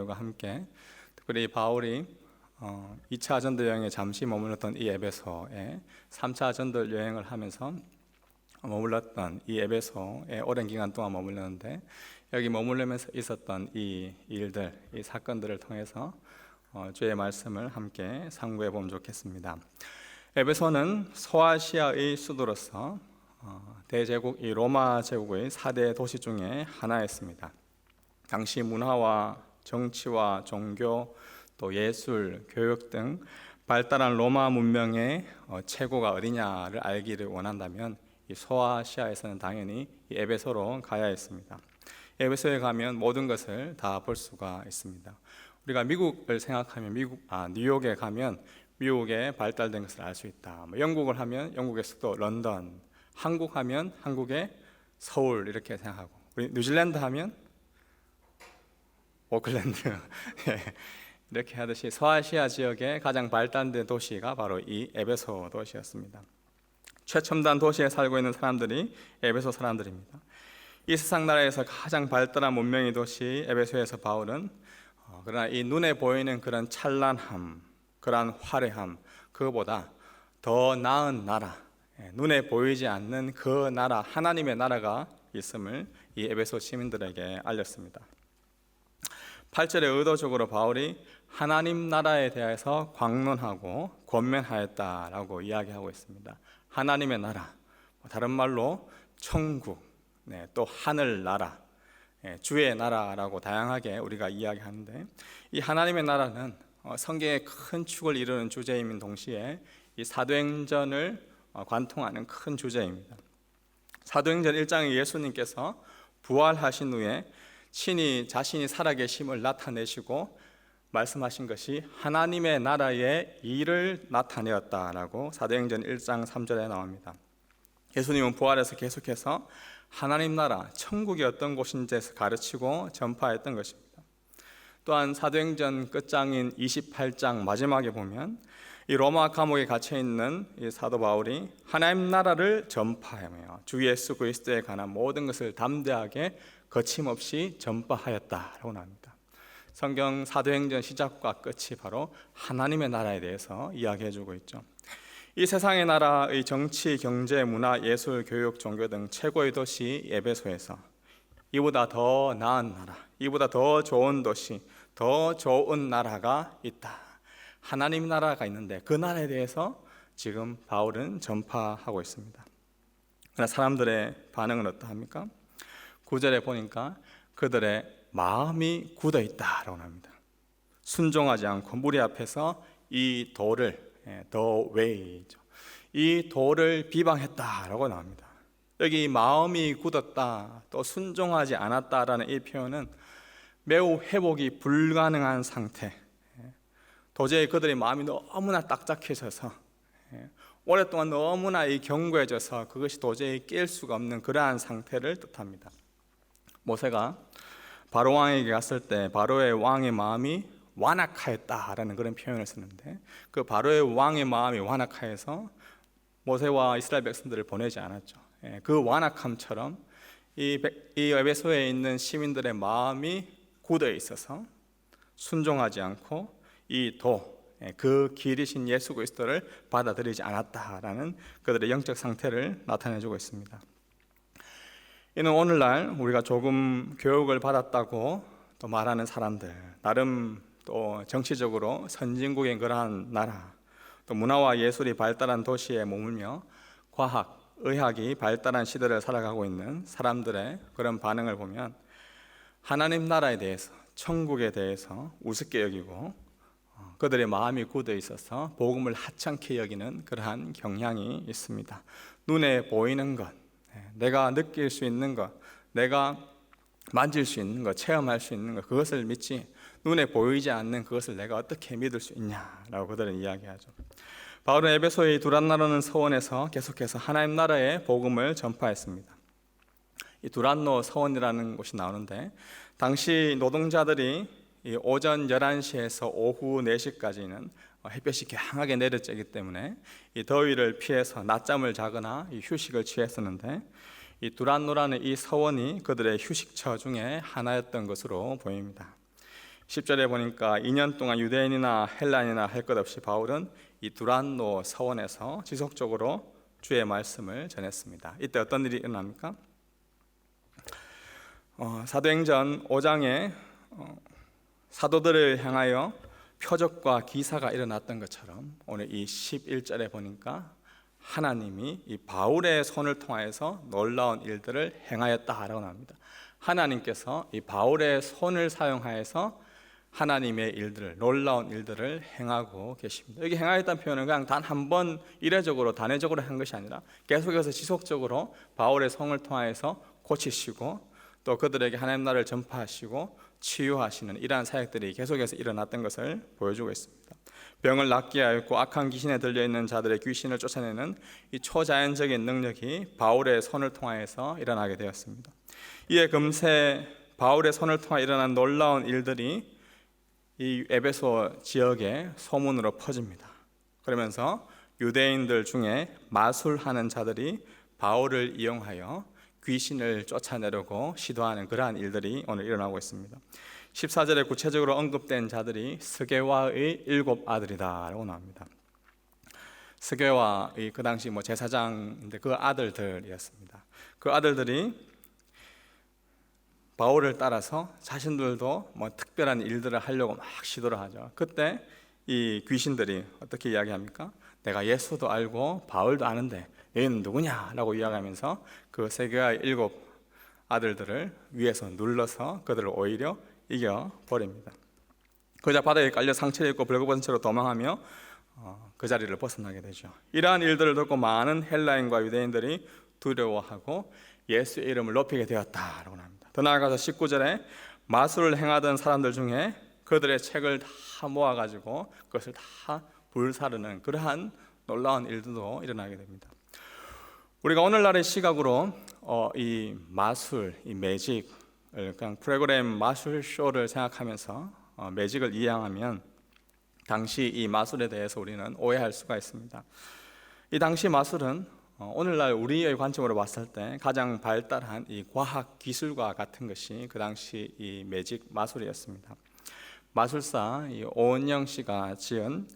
과 함께 특별히 바울이 2차 전도 여행에 잠시 머물렀던 이 에베소에 3차 전도 여행을 하면서 머물렀던 이 에베소에 오랜 기간 동안 머물렀는데, 여기 머물면서 있었던 이 일들, 이 사건들을 통해서 주의 말씀을 함께 상고해 보면 좋겠습니다. 에베소는 소아시아의 수도로서 대제국 이 로마 제국의 4대 도시 중에 하나였습니다. 당시 문화와 정치와 종교, 또 예술, 교육 등 발달한 로마 문명의 최고가 어디냐를 알기를 원한다면 이 소아시아에서는 당연히 이 에베소로 가야 했습니다. 에베소에 가면 모든 것을 다 볼 수가 있습니다. 우리가 미국을 생각하면 뉴욕에 가면 미국의 발달된 것을 알 수 있다. 영국을 하면 영국의 수도 런던, 한국 하면 한국의 서울 이렇게 생각하고, 우리 뉴질랜드 하면 오클랜드 이렇게 하듯이 소아시아 지역의 가장 발달된 도시가 바로 이 에베소 도시였습니다. 최첨단 도시에 살고 있는 사람들이 에베소 사람들입니다. 이 세상 나라에서 가장 발달한 문명의 도시 에베소에서 바울은 그러나 이 눈에 보이는 그런 찬란함, 그런 화려함, 그거보다 더 나은 나라, 눈에 보이지 않는 그 나라, 하나님의 나라가 있음을 이 에베소 시민들에게 알렸습니다. 8절에 의도적으로 바울이 하나님 나라에 대해서 광론하고 권면하였다라고 이야기하고 있습니다. 하나님의 나라, 다른 말로 천국, 또 하늘나라, 주의 나라라고 다양하게 우리가 이야기하는데, 이 하나님의 나라는 성경의 큰 축을 이루는 주제임인 동시에 이 사도행전을 관통하는 큰 주제입니다. 사도행전 1장에 예수님께서 부활하신 후에 친히 자신이 살아계심을 나타내시고 말씀하신 것이 하나님의 나라의 일을 나타내었다라고 사도행전 1장 3절에 나옵니다. 예수님은 부활해서 계속해서 하나님 나라, 천국이 어떤 곳인지 가르치고 전파했던 것입니다. 또한 사도행전 끝장인 28장 마지막에 보면 이 로마 감옥에 갇혀있는 이 사도 바울이 하나님 나라를 전파하며 주 예수 그리스도에 관한 모든 것을 담대하게 거침없이 전파하였다라고 나옵니다. 성경 사도행전 시작과 끝이 바로 하나님의 나라에 대해서 이야기해주고 있죠. 이 세상의 나라의 정치, 경제, 문화, 예술, 교육, 종교 등 최고의 도시 에베소에서 이보다 더 나은 나라, 이보다 더 좋은 도시, 더 좋은 나라가 있다. 하나님 나라가 있는데 그 나라에 대해서 지금 바울은 전파하고 있습니다. 그러나 사람들의 반응은 어떠합니까? 9절에 보니까 그들의 마음이 굳어 있다라고 합니다. 순종하지 않고 무리 앞에서 이 돌을, the way죠, 이 돌을 비방했다라고 나옵니다. 여기 마음이 굳었다, 또 순종하지 않았다라는 이 표현은 매우 회복이 불가능한 상태, 도저히 그들의 마음이 너무나 딱딱해져서 오랫동안 너무나 견고해져서 그것이 도저히 깰 수가 없는 그러한 상태를 뜻합니다. 모세가 바로 왕에게 갔을 때 바로의 왕의 마음이 완악하였다라는 그런 표현을 쓰는데, 그 바로의 왕의 마음이 완악하여서 모세와 이스라엘 백성들을 보내지 않았죠. 그 완악함처럼 이 에베소에 있는 시민들의 마음이 굳어 있어서 순종하지 않고 그 길이신 예수 그리스도를 받아들이지 않았다라는 그들의 영적 상태를 나타내주고 있습니다. 이는 오늘날 우리가 조금 교육을 받았다고 또 말하는 사람들, 나름 또 정치적으로 선진국의 그러한 나라, 또 문화와 예술이 발달한 도시에 머물며 과학, 의학이 발달한 시대를 살아가고 있는 사람들의 그런 반응을 보면 하나님 나라에 대해서, 천국에 대해서 우습게 여기고 그들의 마음이 굳어 있어서 복음을 하찮게 여기는 그러한 경향이 있습니다. 눈에 보이는 것, 내가 느낄 수 있는 것, 내가 만질 수 있는 것, 체험할 수 있는 것, 그것을 믿지 눈에 보이지 않는 그것을 내가 어떻게 믿을 수 있냐라고 그들은 이야기하죠. 바울은 에베소의 두란노라는 서원에서 계속해서 하나님 나라의 복음을 전파했습니다. 이 두란노 서원이라는 곳이 나오는데, 당시 노동자들이 오전 11시에서 오후 4시까지는 햇볕이 강하게 내려쬐기 때문에 이 더위를 피해서 낮잠을 자거나 휴식을 취했었는데, 이 두란노라는 이 서원이 그들의 휴식처 중에 하나였던 것으로 보입니다. 10절에 보니까 2년 동안 유대인이나 헬라인이나 할 것 없이 바울은 이 두란노 서원에서 지속적으로 주의 말씀을 전했습니다. 이때 어떤 일이 일어납니까? 사도행전 5장에 사도들을 향하여 표적과 기사가 일어났던 것처럼 오늘 이 11절에 보니까 하나님이 이 바울의 손을 통하여서 놀라운 일들을 행하였다라고 합니다. 하나님께서 이 바울의 손을 사용하여서 하나님의 일들을, 놀라운 일들을 행하고 계십니다. 여기 행하였다는 표현은 그냥 단 한 번 이례적으로 단회적으로 한 것이 아니라 계속해서 지속적으로 바울의 손을 통하여서 고치시고 또 그들에게 하나님 나라를 전파하시고 치유하시는 이러한 사역들이 계속해서 일어났던 것을 보여주고 있습니다. 병을 낫게 하였고 악한 귀신에 들려있는 자들의 귀신을 쫓아내는 이 초자연적인 능력이 바울의 손을 통하여서 일어나게 되었습니다. 이에 금세 바울의 손을 통해 일어난 놀라운 일들이 이 에베소 지역에 소문으로 퍼집니다. 그러면서 유대인들 중에 마술하는 자들이 바울을 이용하여 귀신을 쫓아내려고 시도하는 그러한 일들이 오늘 일어나고 있습니다. 14절에 구체적으로 언급된 자들이 스게와의 7 아들이다라고 나옵니다. 스게와의 그 당시 제사장인데 그 아들들이었습니다. 그 아들들이 바울을 따라서 자신들도 특별한 일들을 하려고 막 시도를 하죠. 그때 이 귀신들이 어떻게 이야기합니까? 내가 예수도 알고 바울도 아는데 얘는 누구냐? 라고 이야기하면서 그 세계의 7 아들들을 위에서 눌러서 그들을 오히려 이겨버립니다. 그자 바닥에 깔려 상처를 입고 벌거벗은 채로 도망하며 그 자리를 벗어나게 되죠. 이러한 일들을 듣고 많은 헬라인과 유대인들이 두려워하고 예수의 이름을 높이게 되었다라고 합니다. 더 나아가서 19절에 마술을 행하던 사람들 중에 그들의 책을 다 모아가지고 그것을 다 불사르는 그러한 놀라운 일들도 일어나게 됩니다. 우리가 오늘날의 시각으로 이 마술, 이 매직을 그냥 프로그램 마술 쇼를 생각하면서 매직을 이해하면 당시 이 마술에 대해서 우리는 오해할 수가 있습니다. 이 당시 마술은 오늘날 우리의 관점으로 봤을 때 가장 발달한 이 과학 기술과 같은 것이 그 당시 이 매직 마술이었습니다. 마술사 이 오은영 씨가 지은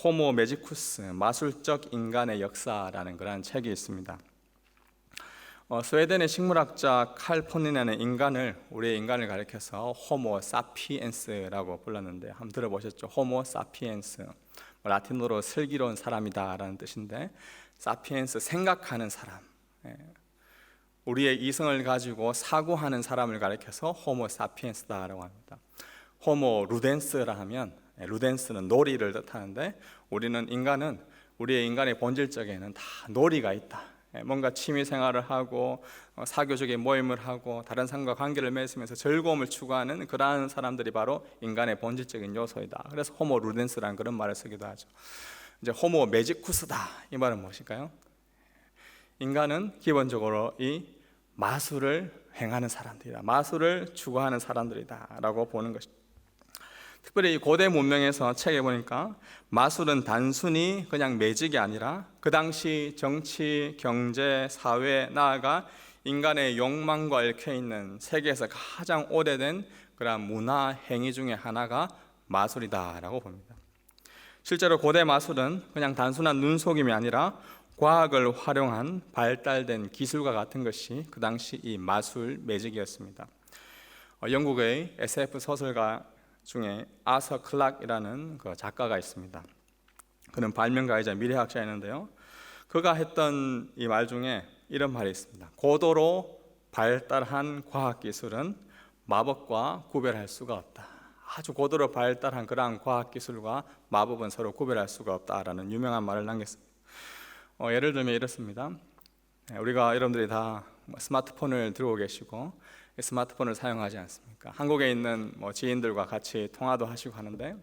호모 매지쿠스 마술적 인간의 역사라는 그러한 책이 있습니다. 스웨덴의 식물학자 칼 폰린에는 우리의 인간을 가리켜서 호모 사피엔스라고 불렀는데 한번 들어보셨죠? 호모 사피엔스, 라틴어로 슬기로운 사람이다라는 뜻인데 사피엔스 생각하는 사람, 우리의 이성을 가지고 사고하는 사람을 가리켜서 호모 사피엔스다라고 합니다. 호모 루덴스라 하면 루덴스는 놀이를 뜻하는데 우리의 인간의 본질적에는 다 놀이가 있다. 뭔가 취미 생활을 하고 사교적인 모임을 하고 다른 사람과 관계를 맺으면서 즐거움을 추구하는 그러한 사람들이 바로 인간의 본질적인 요소이다. 그래서 호모 루덴스라는 그런 말을 쓰기도 하죠. 이제 호모 매지쿠스다 이 말은 무엇일까요? 인간은 기본적으로 이 마술을 행하는 사람들이다. 마술을 추구하는 사람들이다라고 보는 것입니다. 특별히 고대 문명에서 책에 보니까 마술은 단순히 그냥 매직이 아니라 그 당시 정치, 경제, 사회, 나아가 인간의 욕망과 얽혀 있는 세계에서 가장 오래된 그런 문화 행위 중에 하나가 마술이다라고 봅니다. 실제로 고대 마술은 그냥 단순한 눈속임이 아니라 과학을 활용한 발달된 기술과 같은 것이 그 당시 이 마술 매직이었습니다. 영국의 SF 소설가 중에 아서 클락이라는 그 작가가 있습니다. 그는 발명가이자 미래학자였는데요. 그가 했던 이 말 중에 이런 말이 있습니다. 고도로 발달한 과학기술은 마법과 구별할 수가 없다. 아주 고도로 발달한 그러한 과학기술과 마법은 서로 구별할 수가 없다라는 유명한 말을 남겼습니다. 예를 들면 이렇습니다. 우리가 여러분들이 다 스마트폰을 들고 계시고 스마트폰을 사용하지 않습니까? 한국에 있는 지인들과 같이 통화도 하시고 하는데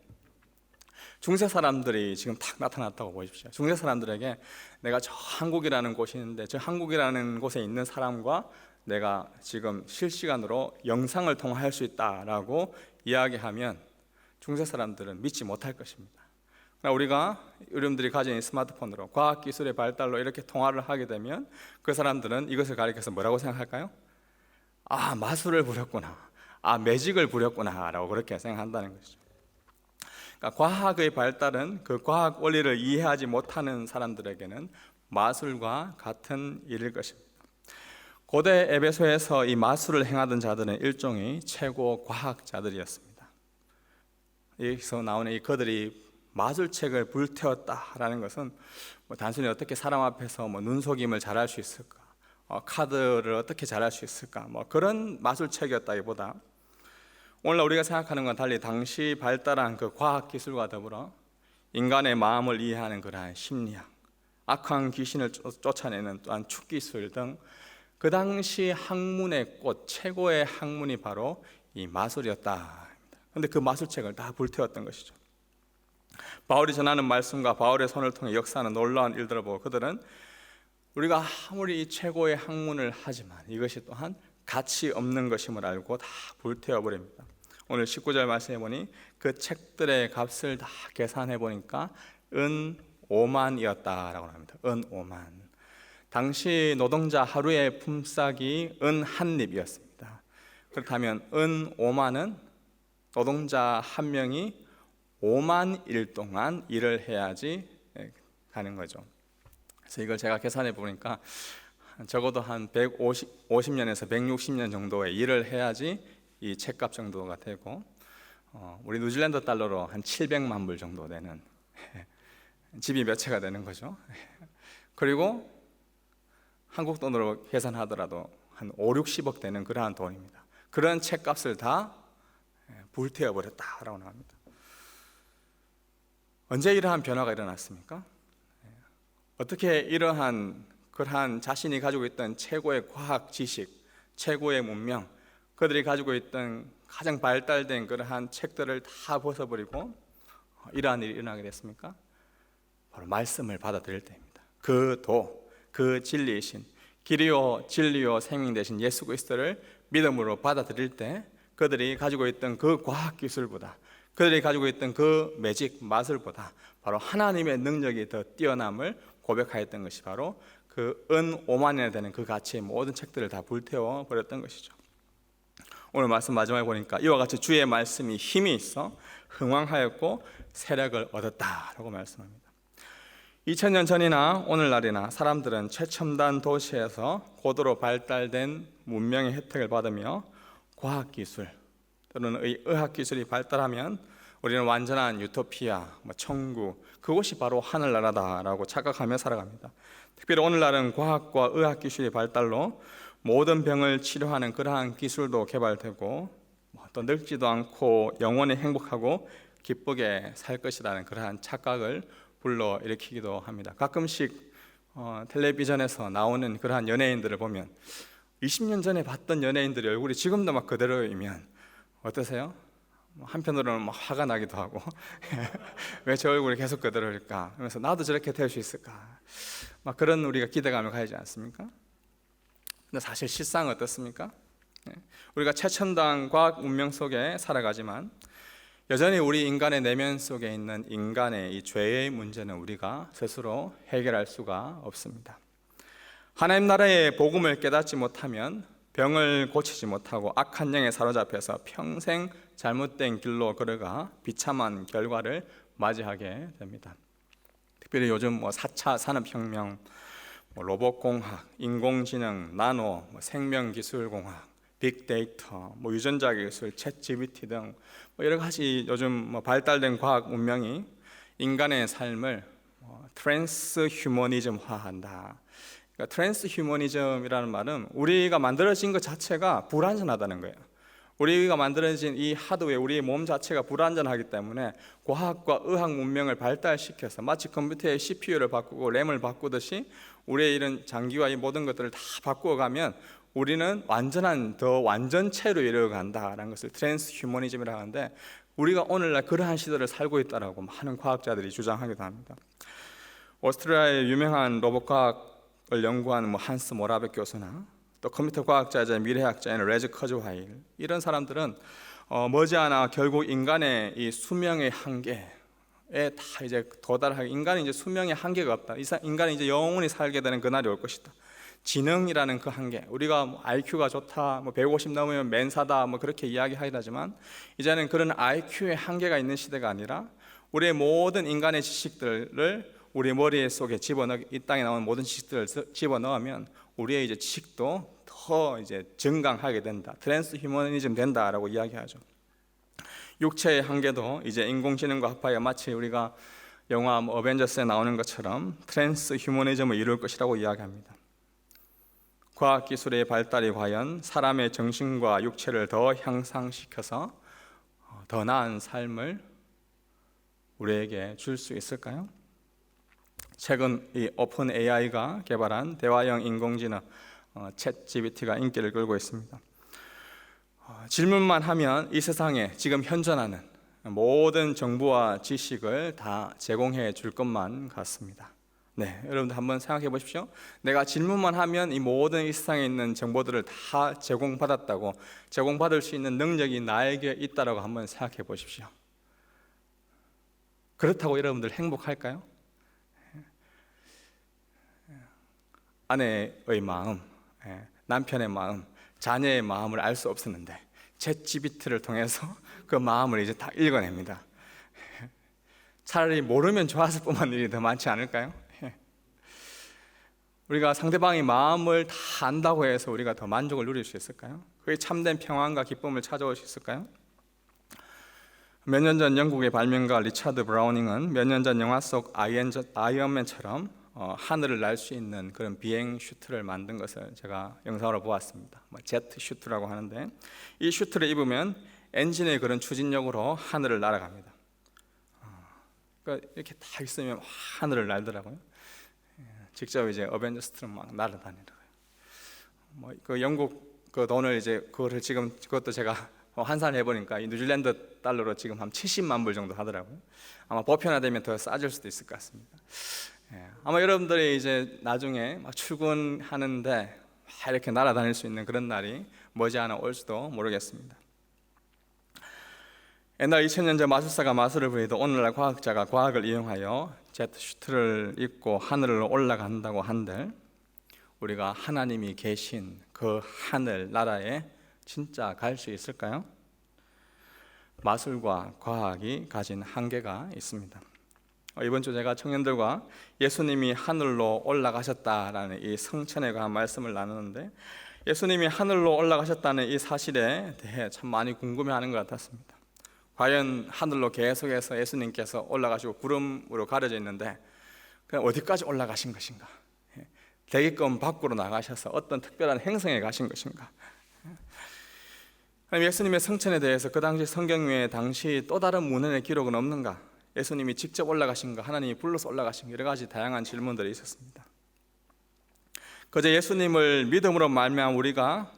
중세 사람들이 지금 탁 나타났다고 보십시오. 중세 사람들에게 내가 저 한국이라는 곳이 있는데 저 한국이라는 곳에 있는 사람과 내가 지금 실시간으로 영상을 통화할 수 있다라고 이야기하면 중세 사람들은 믿지 못할 것입니다. 우리가 여러분들이 가진 스마트폰으로 과학기술의 발달로 이렇게 통화를 하게 되면 그 사람들은 이것을 가리켜서 뭐라고 생각할까요? 아, 마술을 부렸구나. 매직을 부렸구나라고 그렇게 생각한다는 것이죠. 그러니까 과학의 발달은 그 과학 원리를 이해하지 못하는 사람들에게는 마술과 같은 일일 것입니다. 고대 에베소에서 이 마술을 행하던 자들은 일종의 최고 과학자들이었습니다. 여기서 나오는 이 그들이 마술책을 불태웠다라는 것은 단순히 어떻게 사람 앞에서 눈속임을 잘할 수 있을까, 카드를 어떻게 잘할 수 있을까, 그런 마술책이었다기보다 오늘 우리가 생각하는 건 달리 당시 발달한 그 과학 기술과 더불어 인간의 마음을 이해하는 그러한 심리학, 악한 귀신을 쫓아내는 또한 축기술 등 그 당시 학문의 꽃, 최고의 학문이 바로 이 마술이었다. 그런데 그 마술책을 다 불태웠던 것이죠. 바울이 전하는 말씀과 바울의 손을 통해 역사하는 놀라운 일들을 보고 그들은 우리가 아무리 최고의 학문을 하지만 이것이 또한 가치 없는 것임을 알고 다 불태워버립니다. 오늘 19절 말씀해 보니 그 책들의 값을 다 계산해 보니까 은 5만이었다라고 합니다. 은 5만. 당시 노동자 하루의 품삯이 은 한 립이었습니다. 그렇다면 은 5만은 노동자 한 명이 5만 일 동안 일을 해야지 가는 거죠. 그래서 이걸 제가 계산해 보니까 적어도 한 150년에서 160년 정도의 일을 해야지 이 책값 정도가 되고, 우리 뉴질랜드 달러로 한 700만 불 정도 되는 집이 몇 채가 되는 거죠. 그리고 한국 돈으로 계산하더라도 한 5, 60억 되는 그러한 돈입니다. 그런 책값을 다 불태워 버렸다라고 합니다. 언제 이러한 변화가 일어났습니까? 어떻게 그러한 자신이 가지고 있던 최고의 과학 지식, 최고의 문명, 그들이 가지고 있던 가장 발달된 그러한 책들을 다 벗어버리고 이러한 일이 일어나게 됐습니까? 바로 말씀을 받아들일 때입니다. 그 진리이신 길이요 진리요 생명 되신 예수 그리스도를 믿음으로 받아들일 때 그들이 가지고 있던 그 과학 기술보다, 그들이 가지고 있던 그 매직 마술보다 바로 하나님의 능력이 더 뛰어남을 고백하였던 것이 바로 그 은 5만이나 되는 그 가치의 모든 책들을 다 불태워 버렸던 것이죠. 오늘 말씀 마지막에 보니까 이와 같이 주의 말씀이 힘이 있어 흥왕하였고 세력을 얻었다라고 말씀합니다. 2000년 전이나 오늘날이나 사람들은 최첨단 도시에서 고도로 발달된 문명의 혜택을 받으며 과학기술 또는 의학기술이 발달하면 우리는 완전한 유토피아, 천국, 그곳이 바로 하늘나라다라고 착각하며 살아갑니다. 특별히 오늘날은 과학과 의학기술의 발달로 모든 병을 치료하는 그러한 기술도 개발되고 또 늙지도 않고 영원히 행복하고 기쁘게 살 것이라는 그러한 착각을 불러일으키기도 합니다. 가끔씩 텔레비전에서 나오는 그러한 연예인들을 보면 20년 전에 봤던 연예인들의 얼굴이 지금도 막 그대로이면 어떠세요? 한편으로는 막 화가 나기도 하고 왜 저 얼굴이 계속 그대로일까? 그래서 나도 저렇게 될 수 있을까? 막 그런 우리가 기대감을 가지지 않습니까? 근데 사실 실상은 어떻습니까? 우리가 최첨단 과학 문명 속에 살아가지만 여전히 우리 인간의 내면 속에 있는 인간의 이 죄의 문제는 우리가 스스로 해결할 수가 없습니다. 하나님 나라의 복음을 깨닫지 못하면 병을 고치지 못하고 악한 영에 사로잡혀서 평생 잘못된 길로 걸어가 비참한 결과를 맞이하게 됩니다. 특별히 요즘 4차 산업혁명, 로봇공학, 인공지능, 나노, 생명기술공학, 빅데이터, 유전자 기술, 챗 GPT 등 여러 가지 요즘 발달된 과학 문명이 인간의 삶을 트랜스휴머니즘화한다. 그러니까 트랜스휴머니즘이라는 말은 우리가 만들어진 것 자체가 불완전하다는 거예요. 우리가 만들어진 이 하드웨어, 우리의 몸 자체가 불완전하기 때문에 과학과 의학 문명을 발달시켜서 마치 컴퓨터의 CPU를 바꾸고 램을 바꾸듯이 우리의 이런 장기와 이 모든 것들을 다 바꾸어가면 우리는 더 완전체로 이르어간다라는 것을 트랜스휴머니즘이라고 하는데, 우리가 오늘날 그러한 시대를 살고 있다라고 많은 과학자들이 주장하기도 합니다. 오스트리아의 유명한 로봇 과학을 연구하는 한스 모라베 교수나 또 컴퓨터 과학자이자 미래학자인 레즈 커즈와일, 이런 사람들은 머지않아 결국 인간의 이 수명의 한계에 다 이제 도달하게, 인간이 이제 수명의 한계가 없다. 인간이 이제 영원히 살게 되는 그날이 올 것이다. 지능이라는 그 한계, 우리가 뭐 IQ가 좋다, 뭐 150 넘으면 맨사다, 뭐 그렇게 이야기하긴 하지만 이제는 그런 IQ의 한계가 있는 시대가 아니라 우리의 모든 인간의 지식들을 우리 머리 속에 집어넣, 이 땅에 나오는 모든 지식들을 집어넣으면 우리의 이제 지식도 더 이제 증강하게 된다, 트랜스 휴머니즘 된다라고 이야기하죠. 육체의 한계도 이제 인공지능과 합하여 마치 우리가 영화 어벤져스에 나오는 것처럼 트랜스 휴머니즘을 이룰 것이라고 이야기합니다. 과학기술의 발달이 과연 사람의 정신과 육체를 더 향상시켜서 더 나은 삶을 우리에게 줄 수 있을까요? 최근 이 오픈 AI가 개발한 대화형 인공지능 챗 GPT가 인기를 끌고 있습니다. 질문만 하면 이 세상에 지금 현존하는 모든 정보와 지식을 다 제공해 줄 것만 같습니다. 네, 여러분들 한번 생각해 보십시오. 내가 질문만 하면 이 모든 이 세상에 있는 정보들을 다 제공받았다고, 제공받을 수 있는 능력이 나에게 있다라고 한번 생각해 보십시오. 그렇다고 여러분들 행복할까요? 아내의 마음, 남편의 마음, 자녀의 마음을 알 수 없었는데 챗 GPT를 통해서 그 마음을 이제 다 읽어냅니다. 차라리 모르면 좋았을 뿐만 일이 더 많지 않을까요? 우리가 상대방의 마음을 다 안다고 해서 우리가 더 만족을 누릴 수 있을까요? 그게 참된 평안과 기쁨을 찾아올 수 있을까요? 몇 년 전 영국의 발명가 리차드 브라우닝은 몇 년 전 영화 속 아이언맨처럼 하늘을 날 수 있는 그런 비행 슈트를 만든 것을 제가 영상으로 보았습니다. 제트 슈트라고 하는데, 이 슈트를 입으면 엔진의 그런 추진력으로 하늘을 날아갑니다. 그러니까 이렇게 다 있으면 하늘을 날더라고요. 직접 이제 어벤져스처럼 막 날아다니더라고요. 그 영국 그 돈을 이제 그거를 지금 그것도 제가 환산해 보니까 이 뉴질랜드 달러로 지금 한 70만 불 정도 하더라고요. 아마 보편화되면 더 싸질 수도 있을 것 같습니다. 아마 여러분들이 이제 나중에 막 출근하는데 막 이렇게 날아다닐 수 있는 그런 날이 머지않아 올지도 모르겠습니다. 옛날 2000년 전 마술사가 마술을 부리도 오늘날 과학자가 과학을 이용하여 제트 슈트를 입고 하늘로 올라간다고 한들, 우리가 하나님이 계신 그 하늘 나라에 진짜 갈 수 있을까요? 마술과 과학이 가진 한계가 있습니다. 이번 주 제가 청년들과 예수님이 하늘로 올라가셨다라는 이 성천에 관한 말씀을 나누는데, 예수님이 하늘로 올라가셨다는 이 사실에 대해 참 많이 궁금해하는 것 같았습니다. 과연 하늘로 계속해서 예수님께서 올라가시고 구름으로 가려져 있는데 그냥 어디까지 올라가신 것인가? 대기권 밖으로 나가셔서 어떤 특별한 행성에 가신 것인가? 예수님의 성천에 대해서 그 당시 성경 외에 당시 또 다른 문헌의 기록은 없는가? 예수님이 직접 올라가신가? 하나님이 불러서 올라가신가? 여러 가지 다양한 질문들이 있었습니다. 그저 예수님을 믿음으로 말미암아 우리가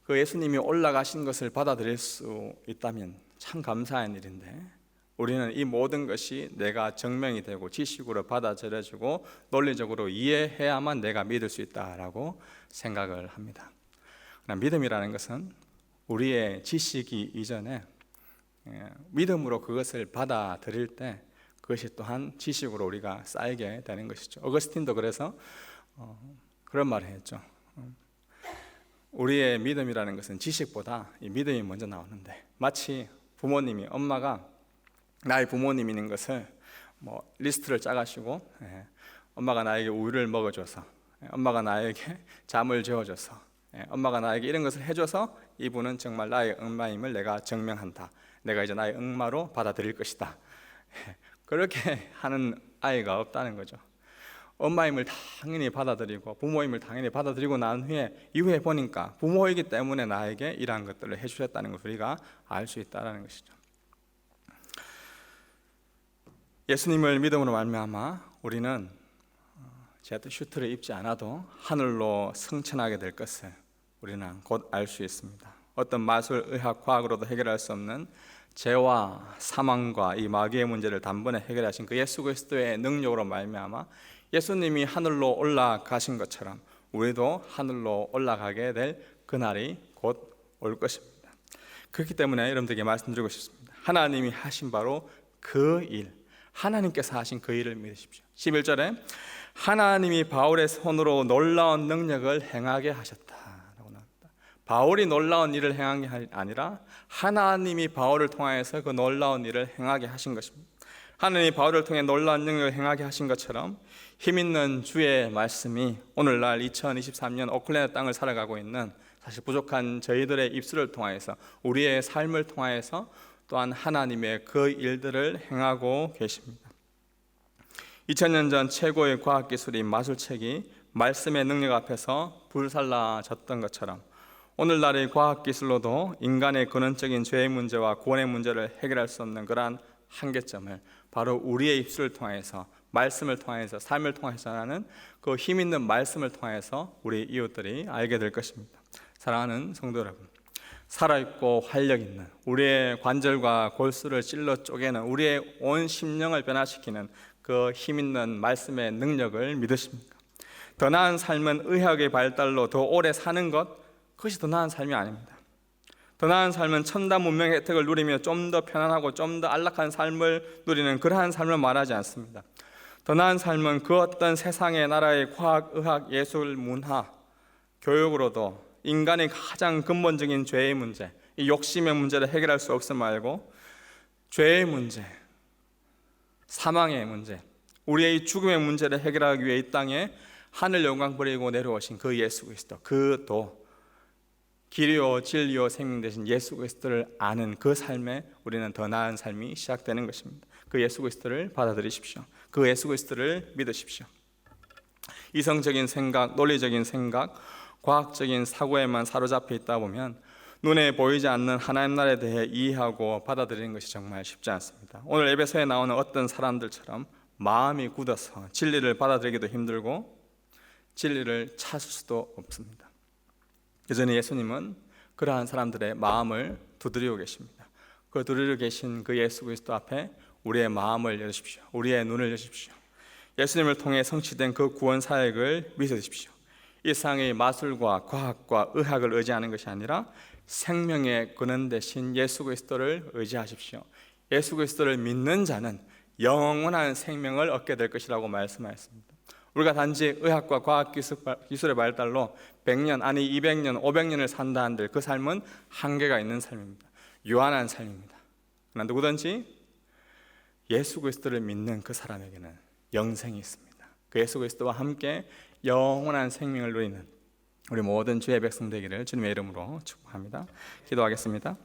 그 예수님이 올라가신 것을 받아들일 수 있다면 참 감사한 일인데, 우리는 이 모든 것이 내가 증명이 되고 지식으로 받아들여지고 논리적으로 이해해야만 내가 믿을 수 있다라고 생각을 합니다. 그러나 믿음이라는 것은 우리의 지식이 이전에 믿음으로 그것을 받아들일 때 그것이 또한 지식으로 우리가 쌓이게 되는 것이죠. 어거스틴도 그래서 그런 말을 했죠. 우리의 믿음이라는 것은 지식보다 이 믿음이 먼저 나오는데, 마치 부모님이, 엄마가 나의 부모님이 있는 것을 리스트를 짜가시고 엄마가 나에게 우유를 먹어줘서, 엄마가 나에게 잠을 재워줘서, 엄마가 나에게 이런 것을 해줘서 이분은 정말 나의 엄마임을 내가 증명한다, 내가 이제 나의 엄마로 받아들일 것이다, 그렇게 하는 아이가 없다는 거죠. 엄마임을 당연히 받아들이고 부모임을 당연히 받아들이고 난 이후에 보니까 부모이기 때문에 나에게 이러한 것들을 해주셨다는 것을 우리가 알 수 있다는 것이죠. 예수님을 믿음으로 말미암아 우리는 제트 슈트를 입지 않아도 하늘로 승천하게 될 것을 우리는 곧 알 수 있습니다. 어떤 마술, 의학, 과학으로도 해결할 수 없는 죄와 사망과 이 마귀의 문제를 단번에 해결하신 그 예수 그리스도의 능력으로 말미암아 예수님이 하늘로 올라가신 것처럼 우리도 하늘로 올라가게 될 그날이 곧 올 것입니다. 그렇기 때문에 여러분들에게 말씀드리고 싶습니다. 하나님이 하신 바로 그 일, 하나님께서 하신 그 일을 믿으십시오. 11절에 하나님이 바울의 손으로 놀라운 능력을 행하게 하셨다라고 나옵니다. 바울이 놀라운 일을 행한 게 아니라 하나님이 바울을 통하여서 그 놀라운 일을 행하게 하신 것입니다. 하나님이 바울을 통해 놀라운 능력을 행하게 하신 것처럼 힘있는 주의 말씀이 오늘날 2023년 오클랜드 땅을 살아가고 있는 사실 부족한 저희들의 입술을 통하여서, 우리의 삶을 통하여서 또한 하나님의 그 일들을 행하고 계십니다. 2000년 전 최고의 과학기술인 마술책이 말씀의 능력 앞에서 불살라졌던 것처럼 오늘날의 과학기술로도 인간의 근원적인 죄의 문제와 구원의 문제를 해결할 수 없는 그러한 한계점을 바로 우리의 입술을 통해서, 말씀을 통해서, 삶을 통해서 하는 그 힘있는 말씀을 통해서 우리 이웃들이 알게 될 것입니다. 사랑하는 성도 여러분, 살아있고 활력 있는, 우리의 관절과 골수를 찔러 쪼개는, 우리의 온 심령을 변화시키는 그 힘있는 말씀의 능력을 믿으십니까? 더 나은 삶은 의학의 발달로 더 오래 사는 것, 그것이 더 나은 삶이 아닙니다. 더 나은 삶은 첨단 문명의 혜택을 누리며 좀 더 편안하고 좀 더 안락한 삶을 누리는 그러한 삶을 말하지 않습니다. 더 나은 삶은 그 어떤 세상의 나라의 과학, 의학, 예술, 문화, 교육으로도 인간의 가장 근본적인 죄의 문제, 이 욕심의 문제를 해결할 수 없음 말고 죄의 문제, 사망의 문제, 우리의 죽음의 문제를 해결하기 위해 이 땅에 하늘 영광 버리고 내려오신 그 예수 그리스도, 그 길이요 진리요 생명 되신 예수 그리스도를 아는 그 삶에 우리는 더 나은 삶이 시작되는 것입니다. 그 예수 그리스도를 받아들이십시오. 그 예수 그리스도를 믿으십시오. 이성적인 생각, 논리적인 생각, 과학적인 사고에만 사로잡혀 있다 보면 눈에 보이지 않는 하나님 나라에 대해 이해하고 받아들이는 것이 정말 쉽지 않습니다. 오늘 에베소에 나오는 어떤 사람들처럼 마음이 굳어서 진리를 받아들이기도 힘들고 진리를 찾을 수도 없습니다. 여전히 예수님은 그러한 사람들의 마음을 두드리고 계십니다. 그 두드리고 계신 그 예수 그리스도 앞에 우리의 마음을 여십시오. 우리의 눈을 여십시오. 예수님을 통해 성취된 그 구원 사역을 믿으십시오. 이 세상의 마술과 과학과 의학을 의지하는 것이 아니라 생명의 근원 되신 예수 그리스도를 의지하십시오. 예수 그리스도를 믿는 자는 영원한 생명을 얻게 될 것이라고 말씀하셨습니다. 우리가 단지 의학과 과학 기술의 발달로 100년 아니 200년 500년을 산다 한들 그 삶은 한계가 있는 삶입니다. 유한한 삶입니다. 그러나 누구든지 예수 그리스도를 믿는 그 사람에게는 영생이 있습니다. 그 예수 그리스도와 함께 영원한 생명을 누리는 우리 모든 주의 백성 되기를 주님의 이름으로 축복합니다. 기도하겠습니다.